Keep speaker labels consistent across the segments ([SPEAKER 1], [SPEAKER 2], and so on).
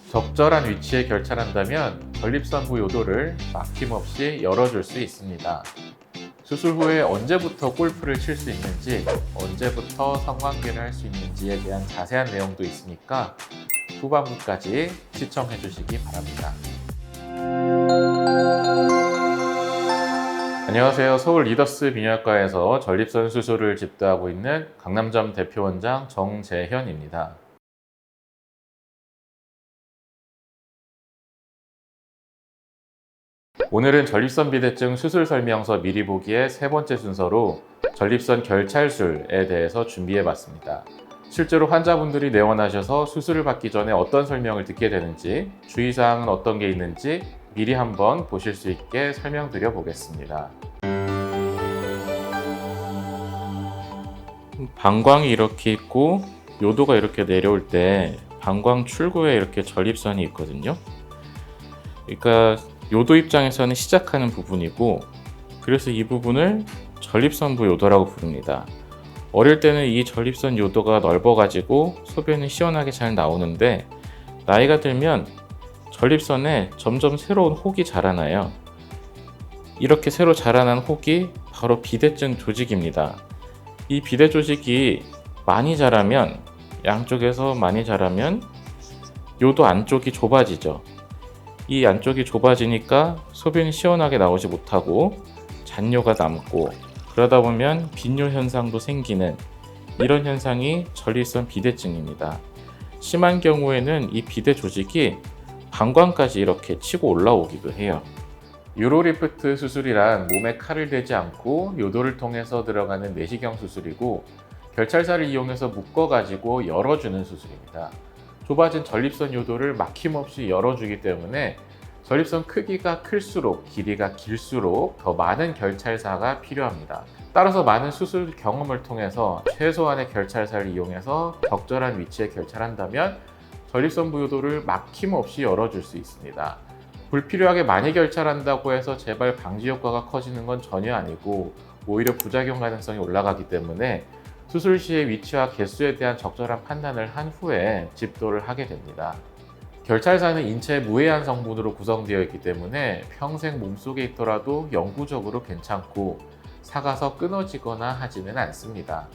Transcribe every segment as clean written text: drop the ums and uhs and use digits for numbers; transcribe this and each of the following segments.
[SPEAKER 1] 적절한 위치에 결찰한다면 전립선부 요도를 막힘없이 열어줄 수 있습니다. 수술 후에 언제부터 골프를 칠 수 있는지, 언제부터 성관계를 할 수 있는지에 대한 자세한 내용도 있으니까 후반부까지 시청해 주시기 바랍니다. 안녕하세요. 서울 리더스 비뇨기과에서 전립선 수술을 집도하고 있는 강남점 대표원장 정재현입니다. 오늘은 전립선 비대증 수술 설명서 미리 보기의 세 번째 순서로 전립선 결찰술에 대해서 준비해 봤습니다. 실제로 환자분들이 내원하셔서 수술을 받기 전에 어떤 설명을 듣게 되는지, 주의사항은 어떤 게 있는지 미리 한번 보실 수 있게 설명드려 보겠습니다. 방광이 이렇게 있고 요도가 이렇게 내려올 때 방광 출구에 이렇게 전립선이 있거든요. 그러니까 요도 입장에서는 시작하는 부분이고, 그래서 이 부분을 전립선부 요도라고 부릅니다. 어릴 때는 이 전립선 요도가 넓어가지고 소변이 시원하게 잘 나오는데, 나이가 들면 전립선에 점점 새로운 혹이 자라나요. 이렇게 새로 자라난 혹이 바로 비대증 조직입니다. 이 비대 조직이 많이 자라면, 양쪽에서 많이 자라면 요도 안쪽이 좁아지죠. 이 안쪽이 좁아지니까 소변이 시원하게 나오지 못하고 잔뇨가 남고, 그러다 보면 빈뇨 현상도 생기는 이런 현상이 전립선 비대증입니다. 심한 경우에는 이 비대 조직이 방광까지 이렇게 치고 올라오기도 해요. 유로리프트 수술이란 몸에 칼을 대지 않고 요도를 통해서 들어가는 내시경 수술이고, 결찰사를 이용해서 묶어가지고 열어주는 수술입니다. 좁아진 전립선 요도를 막힘없이 열어주기 때문에 전립선 크기가 클수록, 길이가 길수록 더 많은 결찰사가 필요합니다. 따라서 많은 수술 경험을 통해서 최소한의 결찰사를 이용해서 적절한 위치에 결찰한다면 전립선부 요도를 막힘없이 열어줄 수 있습니다. 불필요하게 많이 결찰한다고 해서 재발 방지 효과가 커지는 건 전혀 아니고, 오히려 부작용 가능성이 올라가기 때문에 수술 시의 위치와 개수에 대한 적절한 판단을 한 후에 집도를 하게 됩니다. 결찰사는 인체의 무해한 성분으로 구성되어 있기 때문에 평생 몸속에 있더라도 영구적으로 괜찮고 삭아서 끊어지거나 하지는 않습니다.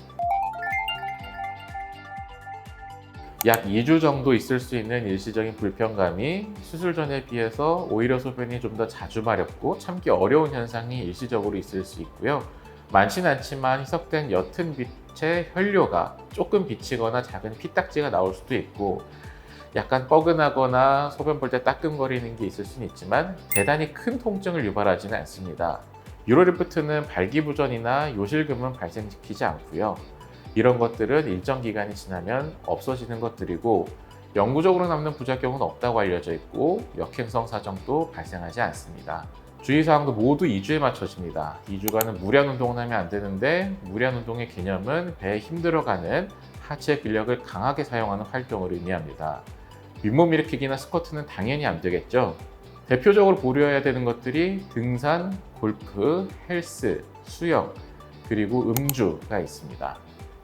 [SPEAKER 1] 약 2주 정도 있을 수 있는 일시적인 불편감이 수술 전에 비해서 오히려 소변이 좀 더 자주 마렵고 참기 어려운 현상이 일시적으로 있을 수 있고요. 많진 않지만 희석된 옅은 빛의 혈뇨가 조금 비치거나 작은 피딱지가 나올 수도 있고, 약간 뻐근하거나 소변 볼 때 따끔거리는 게 있을 수는 있지만 대단히 큰 통증을 유발하지는 않습니다. 유로리프트는 발기부전이나 요실금은 발생시키지 않고요. 이런 것들은 일정 기간이 지나면 없어지는 것들이고, 영구적으로 남는 부작용은 없다고 알려져 있고 역행성 사정도 발생하지 않습니다. 주의사항도 모두 2주에 맞춰집니다. 2주간은 무리한 운동을 하면 안 되는데, 무리한 운동의 개념은 배에 힘들어가는 하체 근력을 강하게 사용하는 활동을 의미합니다. 윗몸 일으키기나 스쿼트는 당연히 안 되겠죠. 대표적으로 고려해야 되는 것들이 등산, 골프, 헬스, 수영, 그리고 음주가 있습니다.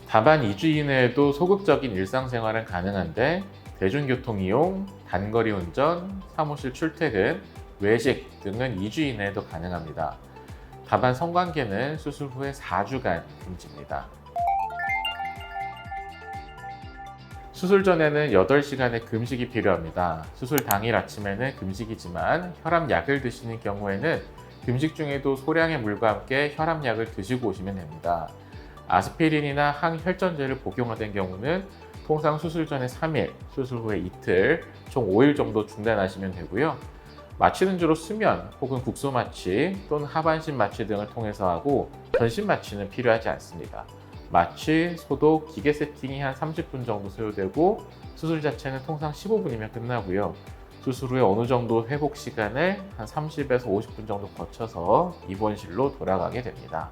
[SPEAKER 1] 다만 2주 이내에도 소극적인 일상생활은 가능한데, 대중교통 이용, 단거리 운전, 사무실 출퇴근, 외식 등은 2주 이내에도 가능합니다. 다만 성관계는 수술 후에 4주간 금지입니다. 수술 전에는 8시간의 금식이 필요합니다. 수술 당일 아침에는 금식이지만 혈압약을 드시는 경우에는 금식 중에도 소량의 물과 함께 혈압약을 드시고 오시면 됩니다. 아스피린이나 항혈전제를 복용하는 경우는 통상 수술 전에 3일, 수술 후에 이틀, 총 5일 정도 중단하시면 되고요. 마취는 주로 수면 혹은 국소 마취 또는 하반신 마취 등을 통해서 하고, 전신 마취는 필요하지 않습니다. 마취, 소독, 기계 세팅이 한 30분 정도 소요되고, 수술 자체는 통상 15분이면 끝나고요. 수술 후에 어느 정도 회복 시간을 한 30에서 50분 정도 거쳐서 입원실로 돌아가게 됩니다.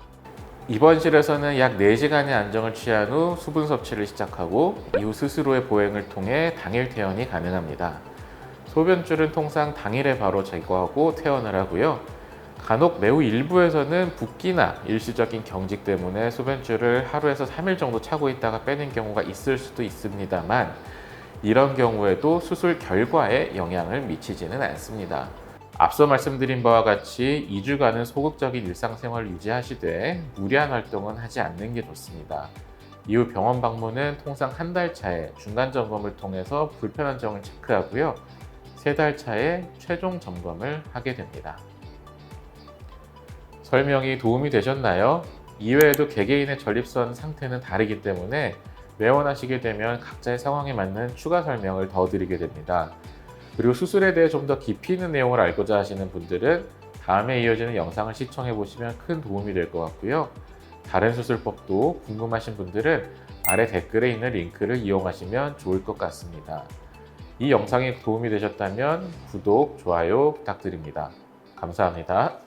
[SPEAKER 1] 입원실에서는 약 4시간의 안정을 취한 후 수분 섭취를 시작하고, 이후 스스로의 보행을 통해 당일 퇴원이 가능합니다. 소변줄은 통상 당일에 바로 제거하고 퇴원을 하고요. 간혹 매우 일부에서는 붓기나 일시적인 경직 때문에 소변줄을 하루에서 3일 정도 차고 있다가 빼는 경우가 있을 수도 있습니다만, 이런 경우에도 수술 결과에 영향을 미치지는 않습니다. 앞서 말씀드린 바와 같이 2주간은 소극적인 일상생활을 유지하시되 무리한 활동은 하지 않는 게 좋습니다. 이후 병원 방문은 통상 한 달 차에 중간 점검을 통해서 불편한 점을 체크하고요. 3달 차에 최종 점검을 하게 됩니다. 설명이 도움이 되셨나요? 이외에도 개개인의 전립선 상태는 다르기 때문에 내원하시게 되면 각자의 상황에 맞는 추가 설명을 더 드리게 됩니다. 그리고 수술에 대해 좀 더 깊이 있는 내용을 알고자 하시는 분들은 다음에 이어지는 영상을 시청해 보시면 큰 도움이 될 것 같고요. 다른 수술법도 궁금하신 분들은 아래 댓글에 있는 링크를 이용하시면 좋을 것 같습니다. 이 영상이 도움이 되셨다면 구독, 좋아요 부탁드립니다. 감사합니다.